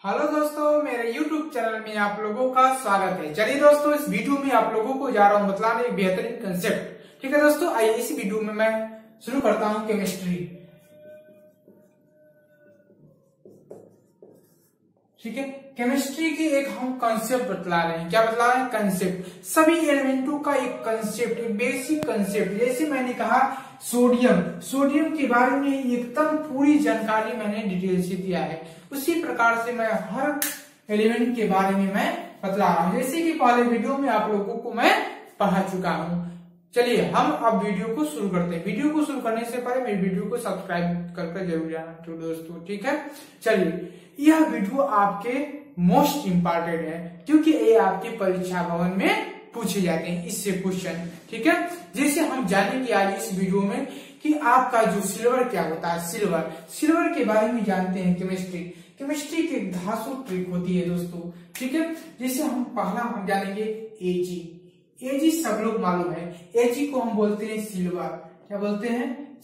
Hello दोस्तों, मेरे YouTube channel में आप लोगों का स्वागत है। चलिए दोस्तों, इस वीडियो में आप लोगों को जा रहा हूँ बतलाने एक बेहतरीन कंसेप्ट। ठीक है दोस्तों, आइए इस वीडियो में मैं शुरू करता हूँ केमिस्ट्री। ठीक है, केमिस्ट्री की एक हम कंसेप्ट बतला रहे हैं। क्या बतला रहे हैं? कंसेप्ट। सभी एलिमेंटों का एक कंसेप्ट, एक बेसिक कंसेप्ट। जैसे मैंने कहा सोडियम के बारे में एकदम पूरी जानकारी मैंने डिटेल से दिया है, उसी प्रकार से मैं हर एलिमेंट के बारे में मैं बतला रहा हूं, जैसे कि पहले वीडियो में आप लोगों को मैं पढ़ा चुका हूं। चलिए हम अब वीडियो को शुरू करते हैं। वीडियो को शुरू करने से पहले मेरी वीडियो को सब्सक्राइब करके जरूर जाना तो दोस्तों। ठीक है, चलिए यह वीडियो आपके मोस्ट इम्पोर्टेंट है, क्योंकि ये आपके परीक्षा भवन में पूछे जाते हैं इससे क्वेश्चन। ठीक है, जैसे हम जानेंगे आज इस वीडियो में कि आपका जो सिल्वर क्या होता है। सिल्वर के बारे में जानते हैं। केमिस्ट्री की धासु ट्रिक होती है दोस्तों। ठीक है, जैसे हम पहला हम जानेंगे एजी सब लोग मालूम है। एजी को हम बोलते हैं सिल्वर। क्या बोलते हैं?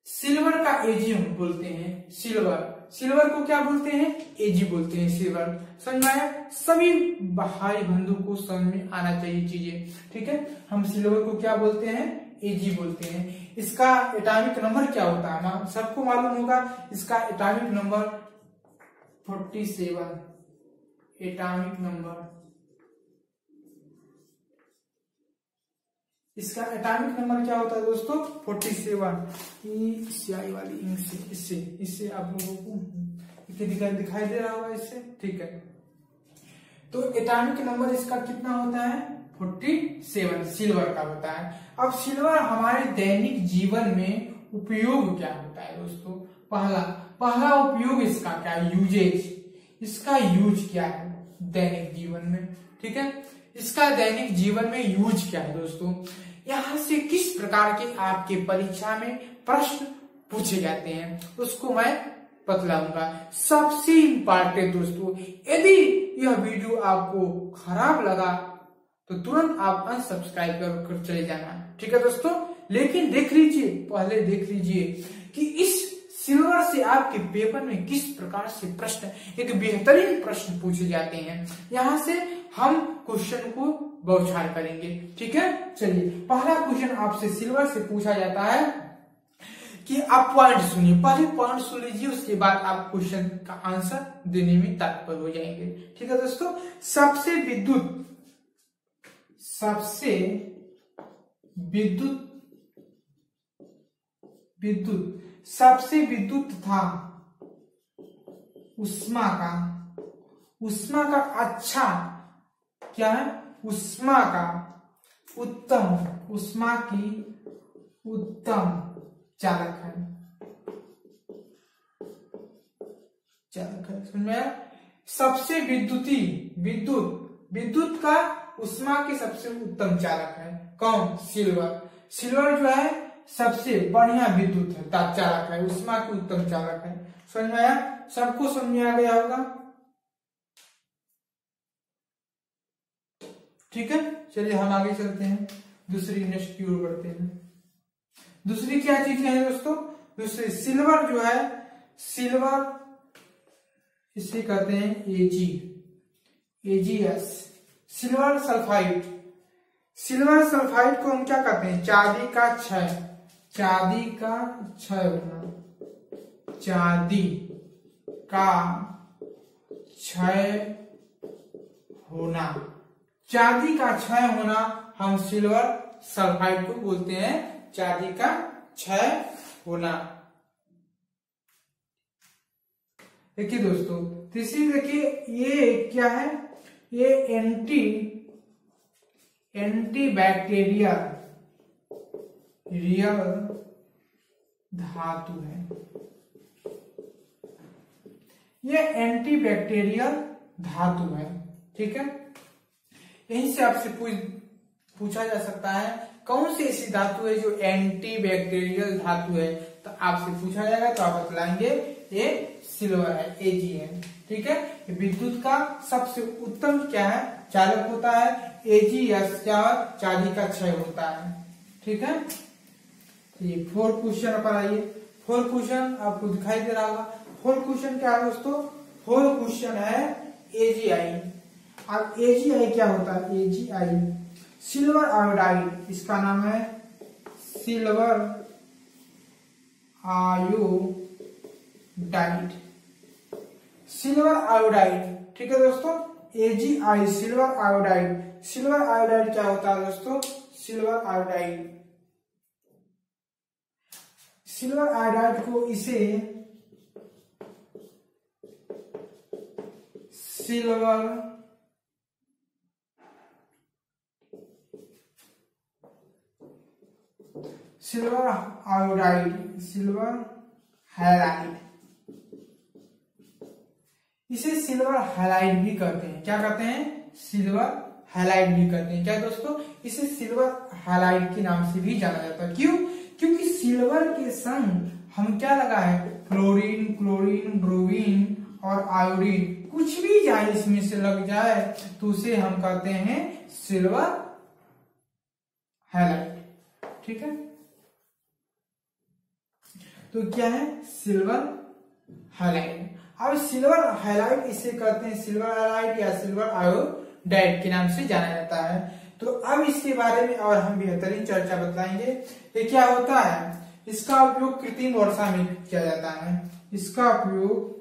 सिल्वर का एजी हम बोलते हैं सिल्वर को क्या बोलते हैं? एजी बोलते हैं सिल्वर। समझ में आया? सभी भाई बंधु को समझ में आना चाहिए चीजें। ठीक है, हम सिल्वर को क्या बोलते हैं? एजी बोलते हैं। इसका एटॉमिक नंबर क्या होता है? सबको मालूम होगा। इसका एटॉमिक नंबर 47। एटॉमिक नंबर, इसका एटॉमिक नंबर क्या होता है दोस्तों? 47। स्याही वाली इंक से इससे आप लोगों को दिखाई दे रहा होगा इससे। ठीक है, तो एटॉमिक नंबर इसका कितना होता है? 47 सिल्वर का होता है। अब सिल्वर हमारे दैनिक जीवन में उपयोग क्या होता है दोस्तों? पहला उपयोग इसका क्या है? यूजेज। इसका यूज क्या है दैनिक जीवन में? ठीक है, इसका दैनिक जीवन में यूज क्या है दोस्तों? यहां से किस प्रकार के आपके परीक्षा में प्रश्न पूछे जाते हैं उसको मैं बतलाऊंगा। सबसे इम्पोर्टेंट दोस्तों, यदि यह वीडियो आपको खराब लगा तो तुरंत आप अनसब्सक्राइब कर चले जाना। ठीक है दोस्तों, लेकिन पहले देख लीजिए कि इस सिल्वर से आपके पेपर में किस प्रकार से प्रश्न, एक बेहतरीन प्रश्न पूछे जाते हैं। यहां से हम क्वेश्चन को बौछार करेंगे। ठीक है, चलिए पहला क्वेश्चन आपसे सिल्वर से पूछा जाता है कि आप पॉइंट सुनिए। पहले पॉइंट सुन लीजिए, उसके बाद आप क्वेश्चन का आंसर देने में तत्पर हो जाएंगे। ठीक है दोस्तों, सबसे विद्युत था उष्मा का अच्छा क्या है? उष्मा की उत्तम चालक है। समझ में आया? सबसे विद्युत का उष्मा के सबसे उत्तम चालक है कौन? सिल्वर जो है सबसे बढ़िया विद्युत है चालक है, उष्मा की उत्तम चालक है। समझ में आया? सबको समझ में आ गया होगा। ठीक है, चलिए हम आगे चलते हैं, दूसरी नेक्स्ट की ओर बढ़ते हैं। दूसरी क्या चीज है दोस्तों? दूसरी सिल्वर जो है, इसे कहते हैं एजीएस, सिल्वर सल्फाइड को हम क्या कहते हैं? चांदी का क्षय होना। चांदी का क्षय होना हम सिल्वर सल्फाइड को बोलते हैं चांदी का क्षय होना। देखिए दोस्तों, तीसरी देखिए, ये क्या है? ये एंटी बैक्टीरियल धातु है। ये एंटी बैक्टीरियल धातु है। ठीक है, यहीं से आपसे पूछा जा सकता है कौन सी ऐसी धातु है जो एंटी बैक्टीरियल धातु है, तो आपसे पूछा जाएगा तो आप बतलाएंगे ये सिल्वर है, एजी है। ठीक है, विद्युत का सबसे उत्तम क्या है? चालक होता है। एजीएस क्या? चांदी का क्षय होता है। ठीक है, ये 4 क्वेश्चन पर आइए। 4 क्वेश्चन आपको दिखाई दे रहा होगा। 4 क्वेश्चन क्या है दोस्तों? फोर्थ क्वेश्चन है AgI। अब AgI क्या होता है? AgI सिल्वर आयोडाइड, इसका नाम है सिल्वर आयोडाइड, सिल्वर आयोडाइड। ठीक है दोस्तों, AgI silver iodide. Silver iodide क्या होता है दोस्तों? सिल्वर आयोडाइड, सिल्वर आयोडाइड को इसे सिल्वर आयोडाइड, सिल्वर हैलाइड, इसे सिल्वर हैलाइड भी कहते हैं। क्या कहते हैं? सिल्वर हैलाइड भी कहते हैं। क्या दोस्तों? इसे सिल्वर हैलाइड के नाम से भी जाना जाता है। क्यों? क्योंकि सिल्वर के संग हम क्या लगा है? फ्लोरीन, क्लोरीन, ब्रोमीन और आयोडीन, कुछ भी जाए इसमें से लग जाए तो उसे हम कहते हैं सिल्वर हैलाइड। ठीक है, तो क्या है? Silver halide. अब सिल्वर हैलाइड इसे कहते हैं सिल्वर हैलाइड या सिल्वर आयोडाइड के नाम से जाना जाता है। तो अब इसके बारे में और हम बेहतरीन चर्चा बताएंगे। ये क्या होता है? इसका उपयोग कृत्रिम वर्षा में किया जाता है। इसका उपयोग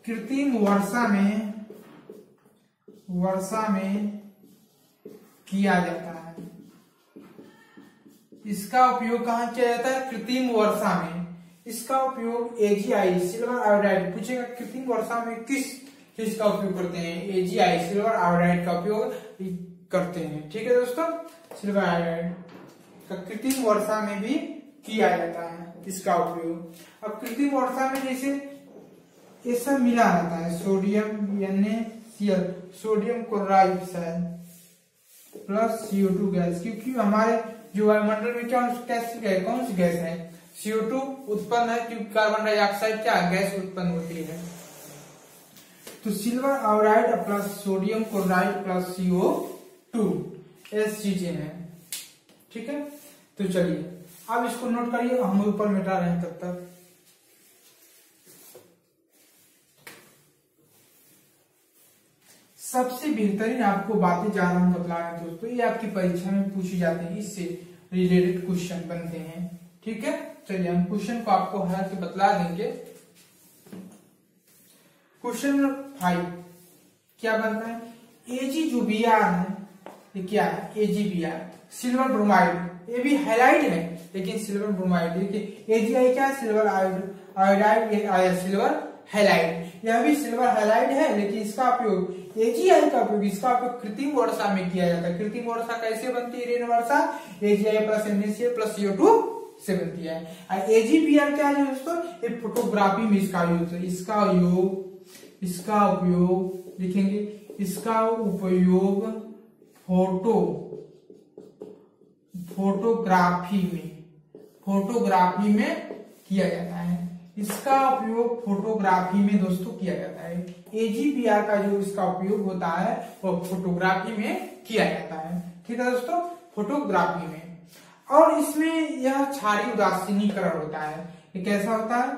कृत्रिम वर्षा में किया जाता है। इसका उपयोग कहाँ किया जाता है? कृत्रिम वर्षा में। इसका उपयोग AgI सिल्वर आयोडाइड, पूछेगा कृत्रिम वर्षा में किस चीज का उपयोग करते हैं? AgI सिल्वर आयोडाइड का उपयोग करते हैं। ठीक है दोस्तों, सिल्वर आयोडाइड का कृत्रिम वर्षा में भी किया जाता है इसका उपयोग। अब कृत्रिम वर्षा में जैसे ये सब मिला रहता है, sodium NaCl, sodium chloride plus CO2 gas, क्योंकि हमारे जो वायुमंडल में क्या कौन सी गैस है? CO2 उत्पन्न है, क्योंकि कार्बन डाइऑक्साइड क्या गैस उत्पन्न होती है। तो silver iodide plus sodium chloride plus CO2 ऐसी चीजें हैं। ठीक है, तो चलिए अब इसको नोट करिए, हम ऊपर मिटा रहे हैं तब तक। सबसे बेहतरीन आपको बातें जा रहा हूं बतला रहे हैं दोस्तों, ये आपकी परीक्षा में पूछी जाती है, इससे रिलेटेड क्वेश्चन बनते हैं। ठीक है, चलिए हम क्वेश्चन को आपको हरा के बतला देंगे। क्वेश्चन नंबर 5 क्या बनता है? AgBr है, ये क्या है? AgBr सिल्वर ब्रोमाइड, ये भी हैलाइड है लेकिन सिल्वर ब्रोमाइड। देखिए AgI क्या है? सिल्वर आयोडाइड, सिल्वर हैलाइड, यह भी सिल्वर हैलाइड है लेकिन इसका उपयोग AgI का उपयोग, इसका उपयोग कृत्रिम वर्षा में किया जाता है। कृत्रिम वर्षा कैसे बनती है? रेन वर्षा AgI plus NaCl plus CO2 से बनती है। AgBr क्या है दोस्तों? ये फोटोग्राफी में इसका यूज है। इसका उपयोग लिखेंगे, इसका उपयोग फोटोग्राफी में किया जाता है। इसका उपयोग फोटोग्राफी में दोस्तों किया जाता है। AgBr का जो इसका उपयोग होता है वो फोटोग्राफी में किया जाता है। ठीक है दोस्तों, फोटोग्राफी में। और इसमें यह क्षारीय उदासीनीकरण होता है। ये कैसा होता है?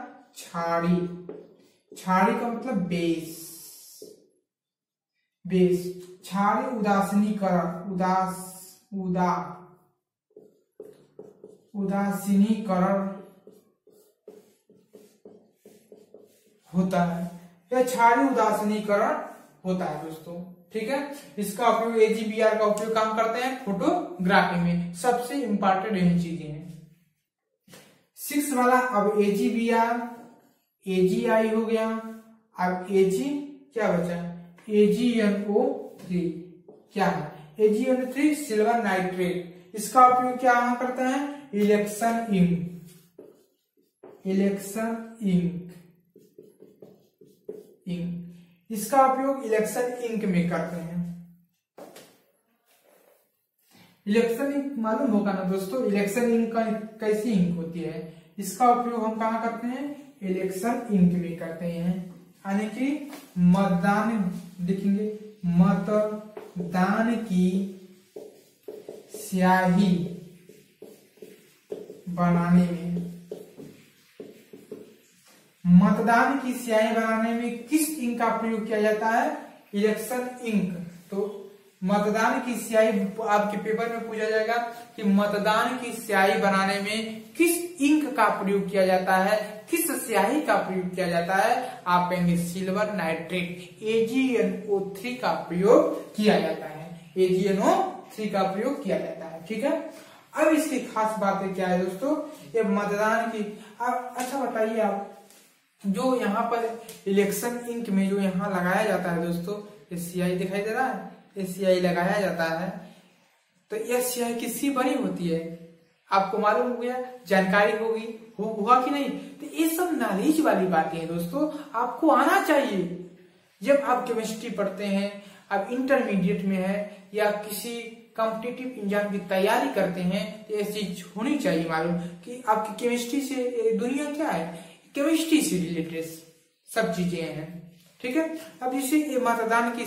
क्षारीय का मतलब बेस, क्षारीय उदासीनीकरण होता है। यह क्षारीय उदासीनीकरण होता है दोस्तों। ठीक है, इसका उपयोग AgBr का उपयोग काम करते हैं फोटोग्राफी में। सबसे इंपॉर्टेंट यही चीजें हैं। 6 वाला, अब AgBr AgI हो गया। अब Ag क्या बचा? AgNO3 क्या है? AgNO3 सिल्वर नाइट्रेट, इसका उपयोग क्या करते हैं? इलेक्शन इंक, इसका उपयोग इलेक्शन इंक में करते हैं। इलेक्शन इंक मालूम होगा ना दोस्तों, इलेक्शन इंक कैसी इंक होती है? इसका उपयोग हम कहाँ करते हैं? इलेक्शन इंक में करते हैं। यानी कि मतदान, लिखेंगे मतदान की स्याही बनाने में, मतदान की स्याही बनाने में किस इंक का प्रयोग किया जाता है? Election ink. तो मतदान की स्याही आपके पेपर में पूछा जाएगा कि मतदान की स्याही बनाने में किस इंक का प्रयोग किया जाता है, किस स्याही का प्रयोग किया जाता है? आप कहेंगे सिल्वर नाइट्रेट, AgNO3 का प्रयोग किया जाता है, AgNO3 का प्रयोग किया जाता है। ठीक है, अब इसकी खास बातें क्या है दोस्तों? ये मतदान की, अच्छा बताइए आप, जो यहाँ पर इलेक्शन इंक में जो यहाँ लगाया जाता है दोस्तों, ये स्याही दिखाई दे रहा है, ये स्याही लगाया जाता है, तो यह स्याही किसकी बनी होती है? आपको मालूम हो गया, जानकारी होगी, हुआ कि नहीं? तो ये सब नॉलेज वाली बातें हैं दोस्तों, आपको आना चाहिए। जब आप केमिस्ट्री पढ़ते हैं, आप इंटरमीडिएट में है या किसी कॉम्पिटिटिव एग्जाम की तैयारी करते हैं, तो ये चीज होनी चाहिए मालूम कि आपकी केमिस्ट्री से दुनिया क्या है, केमिस्ट्री से रिलेटेड सब चीजें हैं। ठीक है, अब इसे ये मतदान की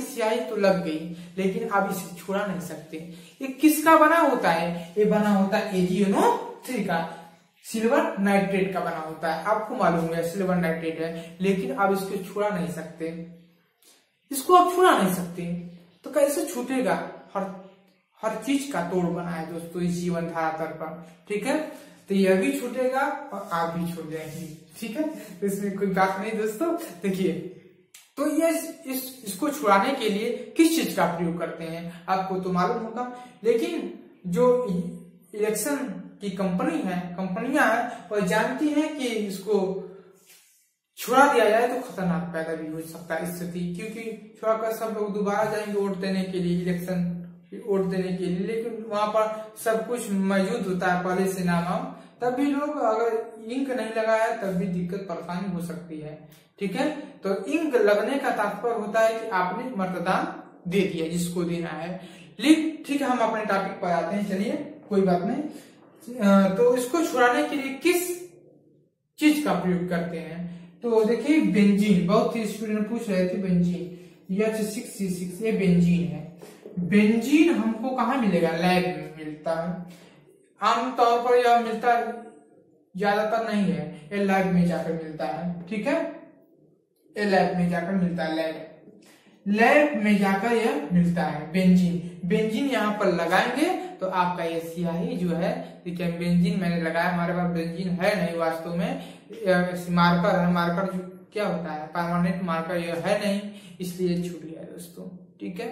स्याही तो लग गई, लेकिन आप इसे छुड़ा नहीं सकते। ये किसका बना होता है? ये बना होता है AgNO3 का, सिल्वर नाइट्रेट का बना होता है। आपको मालूम है सिल्वर नाइट्रेट है, लेकिन आप इसको छुड़ा नहीं सकते, इसको आप छुड़ा नहीं सकते, तो कैसे छूटेगा? हर चीज का तोड़ बना है दोस्तों इस जीवन धरातल पर। ठीक है, तो यह भी छूटेगा और आप भी छूट जाएंगे। ठीक है, तो इसमें कोई बात नहीं दोस्तों। देखिए, तो ये इसको छुड़ाने के लिए किस चीज का प्रयोग करते हैं आपको तो मालूम होगा, लेकिन जो इलेक्शन की कंपनियां हैं वो जानती हैं कि इसको छुड़ा दिया जाए तो खतरनाक पैदा भी हो सकता है स्थिति, क्योंकि छुड़ा कर सब लोग दोबारा जाएंगे वोट देने के लिए, इलेक्शन वोट देने के लिए, लेकिन वहां पर सब कुछ मौजूद होता है पहले से नाम, तब भी लोग अगर इंक नहीं लगाया तब भी दिक्कत परेशानी हो सकती है। ठीक है, तो इंक लगने का तात्पर्य होता है कि आपने मतदान दे दिया जिसको देना है। ठीक है, हम अपने टॉपिक पर आते हैं, चलिए कोई बात नहीं। तो इसको छुड़ाने के लिए किस चीज का प्रयोग करते हैं? तो देखिए बेंजीन, बहुत ही स्टूडेंट पूछ रहे थे बेंजीन, H6C6 ये बेंजीन है। बेंजीन हमको कहाँ मिलेगा? लैब में मिलता है, आमतौर पर यह मिलता ज्यादातर नहीं है, ये लैब में जाकर मिलता है। ठीक है, ये लैब में जाकर मिलता है, लैब में जाकर यह मिलता है बेंजीन यहाँ पर लगाएंगे तो आपका ये स्याही जो है, देखिए बेंजीन मैंने लगाया, हमारे पास बेंजीन है नहीं वास्तव में, मार्कर है, मार्कर जो क्या होता है परमानेंट मार्कर ये है नहीं, इसलिए छूट गया दोस्तों। ठीक है,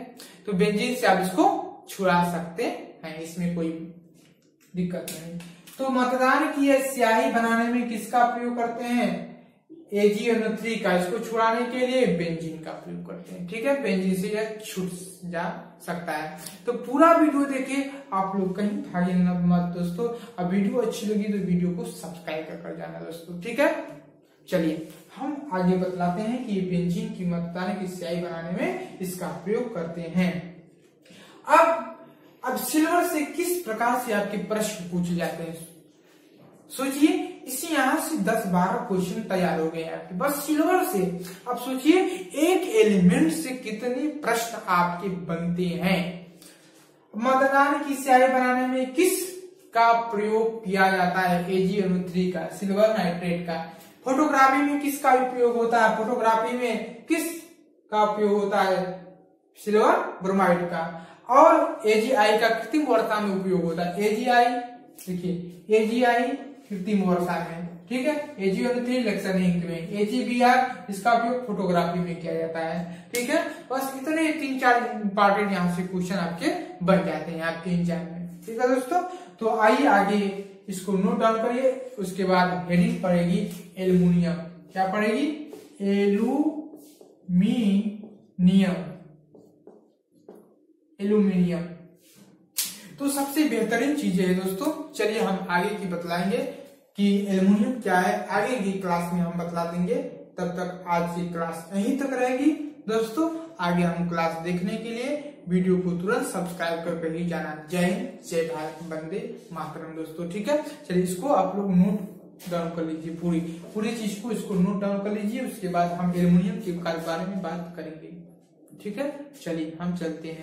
तो बेंजीन से आप इसको छुड़ा सकते हैं, इसमें कोई दिक्कत नहीं। तो मतदान की यह स्याही बनाने में किसका प्रयोग करते हैं? AgNO3 का। इसको छुड़ाने के लिए बेंजीन का प्रयोग करते हैं। ठीक है, बेंजीन से यह छूट जा सकता है। तो पूरा वीडियो देखिए, आप लोग कहीं भागे मत दोस्तों। अब वीडियो अच्छी लगी तो वीडियो को सब्सक्राइब कर जाना दोस्तों। ठीक है, चलिए हम आगे बतलाते हैं कि बेंजीन की मतदान की स्याही बनाने में इसका प्रयोग करते हैं। अब सिल्वर से किस प्रकार से आपके प्रश्न पूछे जाते हैं? सोचिए, इसी यहां से 10-12 क्वेश्चन तैयार हो गए आपके बस सिल्वर से। अब सोचिए एक एलिमेंट से कितने प्रश्न आपके बनते हैं। मतदान की स्याही बनाने में किस का प्रयोग किया जाता है? AgNO3 का, सिल्वर नाइट्रेट का। फोटोग्राफी में किसका उपयोग होता है? फोटोग्राफी में किस का उपयोग होता है? सिल्वर ब्रोमाइड का। और AgI का कृत्रिम वर्षा में उपयोग होता है। AgI देखिए, AgI कृत्रिम वर्षा में, ठीक है, AgNO3 इलेक्शन इंक में, AgBr इसका उपयोग फोटोग्राफी में किया जाता है। ठीक है, बस इतने 3-4 इंपॉर्टेंट यहाँ से क्वेश्चन आपके बन जाते हैं आपके एग्जाम में। ठीक है दोस्तों, तो आइए आगे इसको नोट डाउन करिए। उसके बाद हेडिंग पड़ेगी एल्युमिनियम। क्या पड़ेगी? एल्युमिनियम। तो सबसे बेहतरीन चीजें है दोस्तों। चलिए हम आगे की बतलाएंगे कि एल्युमिनियम क्या है, आगे की क्लास में हम बतला देंगे। तब तक आज की क्लास यहीं तक रहेगी दोस्तों। आगे हम क्लास देखने के लिए वीडियो को तुरंत सब्सक्राइब करके ही जाना। जय हिंद, जय भारत, वंदे मातरम दोस्तों। ठीक है, चलिए इसको आप लोग नोट डाउन कर लीजिए, पूरी चीज को इसको नोट डाउन कर लीजिए। उसके बाद हम एल्युमिनियम के बारे में बात करेंगे। ठीक है, चलिए हम चलते हैं।